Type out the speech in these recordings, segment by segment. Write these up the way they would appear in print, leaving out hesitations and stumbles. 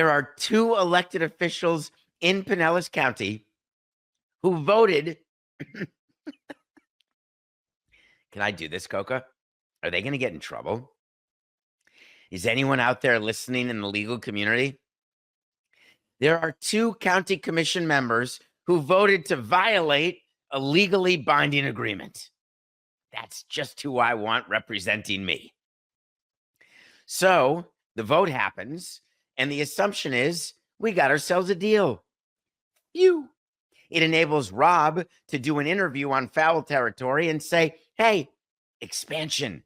there are 2 elected officials in Pinellas County who voted. Can I do this, Coca? Are they going to get in trouble? Is anyone out there listening in the legal community? There are 2 county commission members who voted to violate a legally binding agreement. That's just who I want representing me. So the vote happens, and the assumption is we got ourselves a deal. Phew. It enables Rob to do an interview on foul territory and say, hey, expansion.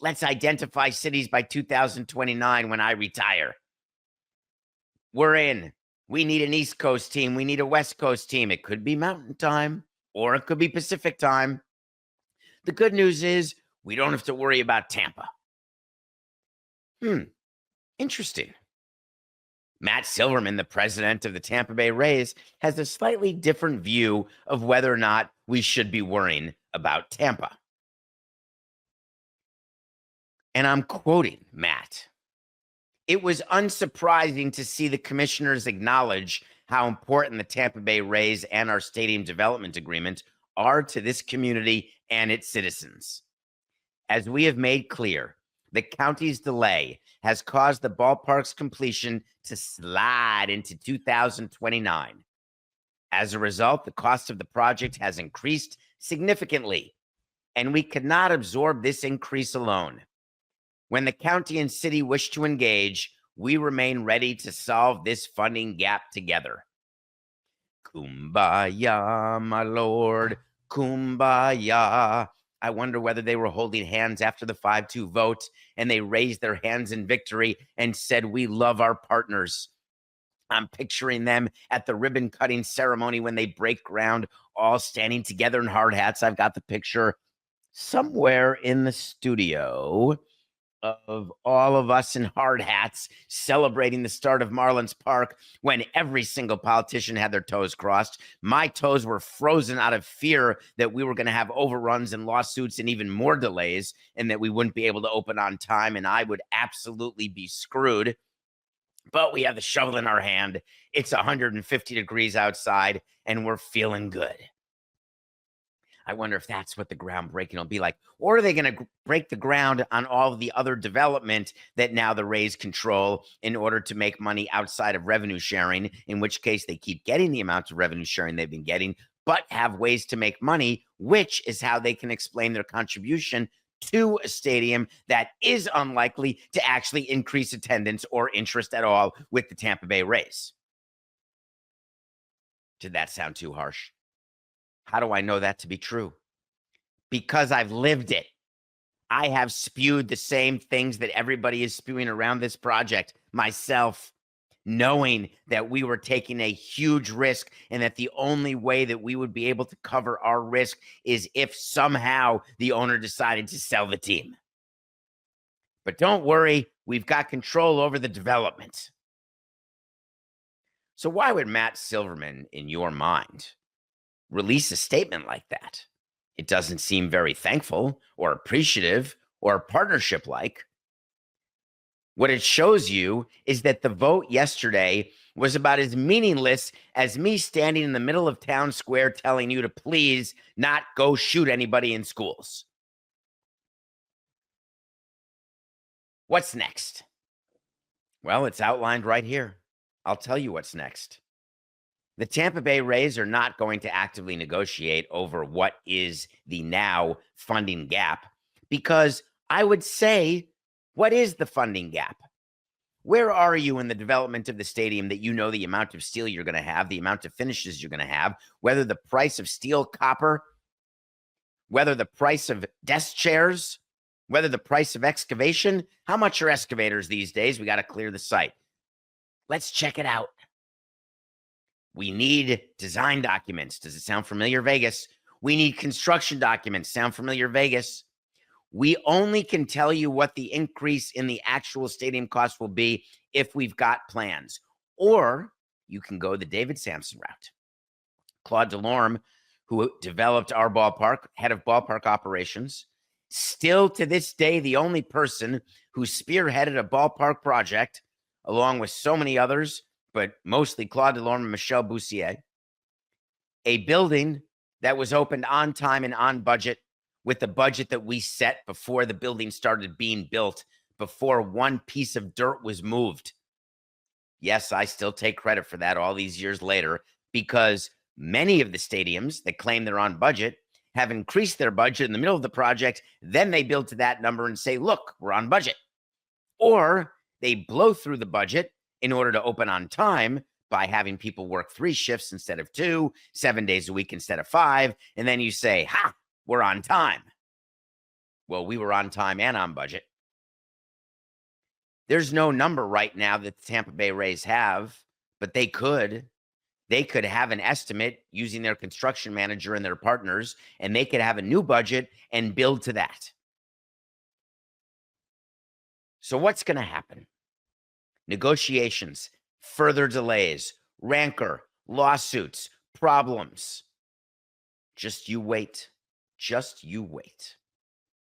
Let's identify cities by 2029 when I retire. We're in. We need an East Coast team. We need a West Coast team. It could be Mountain Time or it could be Pacific Time. The good news is we don't have to worry about Tampa. Interesting. Matt Silverman, the president of the Tampa Bay Rays, has a slightly different view of whether or not we should be worrying about Tampa. And I'm quoting Matt. It was unsurprising to see the commissioners acknowledge how important the Tampa Bay Rays and our stadium development agreement are to this community and its citizens. As we have made clear, the county's delay has caused the ballpark's completion to slide into 2029. As a result, the cost of the project has increased significantly, and we cannot absorb this increase alone. When the county and city wish to engage, we remain ready to solve this funding gap together. Kumbaya, my lord, kumbaya. I wonder whether they were holding hands after the 5-2 vote and they raised their hands in victory and said, we love our partners. I'm picturing them at the ribbon cutting ceremony when they break ground, all standing together in hard hats. I've got the picture somewhere in the studio of all of us in hard hats celebrating the start of Marlins Park when every single politician had their toes crossed. My toes were frozen out of fear that we were going to have overruns and lawsuits and even more delays and that we wouldn't be able to open on time and I would absolutely be screwed. But we have the shovel in our hand. It's 150 degrees outside and we're feeling good. I wonder if that's what the groundbreaking will be like. Or are they going to break the ground on all of the other development that now the Rays control in order to make money outside of revenue sharing, in which case they keep getting the amount of revenue sharing they've been getting, but have ways to make money, which is how they can explain their contribution to a stadium that is unlikely to actually increase attendance or interest at all with the Tampa Bay Rays. Did that sound too harsh? How do I know that to be true? Because I've lived it. I have spewed the same things that everybody is spewing around this project myself, knowing that we were taking a huge risk and that the only way that we would be able to cover our risk is if somehow the owner decided to sell the team. But don't worry, we've got control over the development. So why would Matt Silverman, in your mind, release a statement like that? It doesn't seem very thankful or appreciative or partnership-like. What it shows you is that the vote yesterday was about as meaningless as me standing in the middle of town square telling you to please not go shoot anybody in schools. What's next? Well, it's outlined right here. I'll tell you what's next. The Tampa Bay Rays are not going to actively negotiate over what is the now funding gap because I would say, what is the funding gap? Where are you in the development of the stadium that you know the amount of steel you're going to have, the amount of finishes you're going to have, whether the price of steel, copper, whether the price of desk chairs, whether the price of excavation? How much are excavators these days? We got to clear the site. Let's check it out. We need design documents. Does it sound familiar, Vegas? We need construction documents. Sound familiar, Vegas? We only can tell you what the increase in the actual stadium cost will be if we've got plans. Or you can go the David Samson route. Claude Delorme, who developed our ballpark, head of ballpark operations, still to this day the only person who spearheaded a ballpark project along with so many others, but mostly Claude Delorme and Michel Boussier, a building that was opened on time and on budget, with the budget that we set before the building started being built, before one piece of dirt was moved. Yes, I still take credit for that all these years later, because many of the stadiums that claim they're on budget have increased their budget in the middle of the project. Then they build to that number and say, look, we're on budget. Or they blow through the budget in order to open on time by having people work 3 shifts instead of 2, 7 days a week instead of 5. And then you say, ha, we're on time. Well, we were on time and on budget. There's no number right now that the Tampa Bay Rays have, but they could. They could have an estimate using their construction manager and their partners, and they could have a new budget and build to that. So what's going to happen? Negotiations, further delays, rancor, lawsuits, problems. Just you wait. Just you wait.